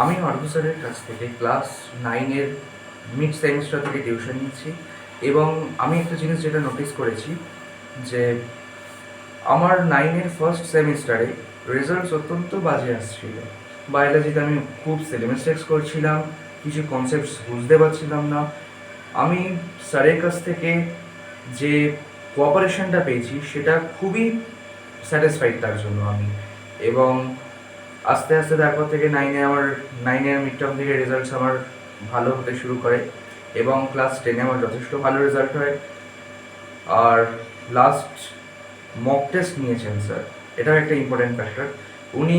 আমি অর্ঘ্য স্যারের কাছ থেকে ক্লাস 9-এর মিড সেমিস্টার থেকে টিউশন নিচ্ছি এবং আমি একটা জিনিস যেটা নোটিস করেছি যে আমার 9-এর ফার্স্ট সেমিস্টারে রেজাল্টস অত্যন্ত বাজে আসছিল। বায়োলজিতে আমি খুব সিলি মিস্টেক্স করছিলাম, কিছু কনসেপ্টস বুঝতে পারছিলাম না। আমি স্যারের কাছ থেকে যে কোঅপারেশনটা পেয়েছি সেটা খুবই স্যাটিসফাইড তার জন্য আমি। এবং আস্তে আস্তে তারপর থেকে 9-এর মিড টার্ম থেকে রেজাল্টস আমার ভালো হতে শুরু করে এবং ক্লাস 10-এ আমার যথেষ্ট ভালো রেজাল্ট হয়। আর লাস্ট মক টেস্ট নিয়েছেন স্যার, এটাও একটা ইম্পর্টেন্ট ফ্যাক্টর। উনি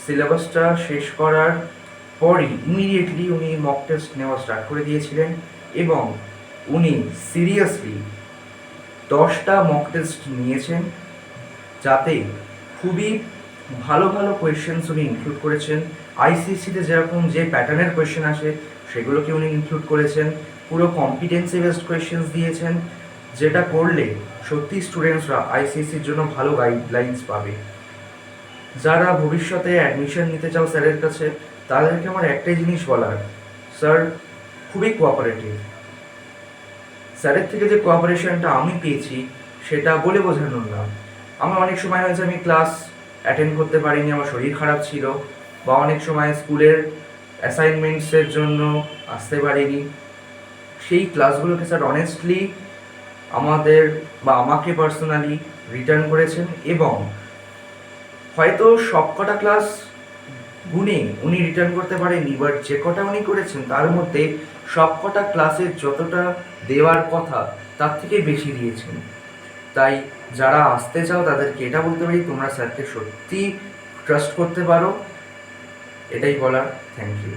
সিলেবাসটা শেষ করার পরই ইমিডিয়েটলি উনি মক টেস্ট নেওয়া স্টার্ট করে দিয়েছিলেন এবং উনি সিরিয়াসলি 10টা মক টেস্ট নিয়েছেন, যাতে খুবই ভালো ভালো কোয়েশ্চেন্স উনি ইনক্লুড করেছেন। আইসিএসসিতে যেরকম যে প্যাটার্নের কোয়েশ্চেন আসে সেগুলোকে উনি ইনক্লুড করেছেন, পুরো কম্পিটেন্সি বেসড কোয়েশ্চেন্স দিয়েছেন, যেটা করলে সত্যি স্টুডেন্টসরা আইসিএসসির জন্য ভালো গাইডলাইন্স পাবে। যারা ভবিষ্যতে অ্যাডমিশন নিতে চাও স্যারের কাছে, তাদেরকে আমার একটাই জিনিস বলার, স্যার খুবই কোঅপারেটিভ। স্যারের থেকে যে কোঅপারেশনটা আমি পেয়েছি সেটা বলে বোঝানোর না। আমার অনেক সময় হয়েছে আমি ক্লাস অ্যাটেন্ড করতে পারিনি, আমার শরীর খারাপ ছিল, বা অনেক সময় স্কুলের অ্যাসাইনমেন্টসের জন্য আসতে পারিনি। সেই ক্লাসগুলোকে স্যার অনেস্টলি আমাদের বা আমাকে পার্সোনালি রিটার্ন করেছেন এবং হয়তো সবকটা ক্লাস গুণে উনি রিটার্ন করতে পারেননি, বাট যে কটা উনি করেছেন তার মধ্যে সবকটা ক্লাসে যতটা দেওয়ার কথা তার থেকে বেশি দিয়েছেন। তাই যারা আসতে চাও তাদেরকে এটা বলতে পারি, তোমরা স্যারকে সত্যি ট্রাস্ট করতে পারো, এটাই বলার। Thank you.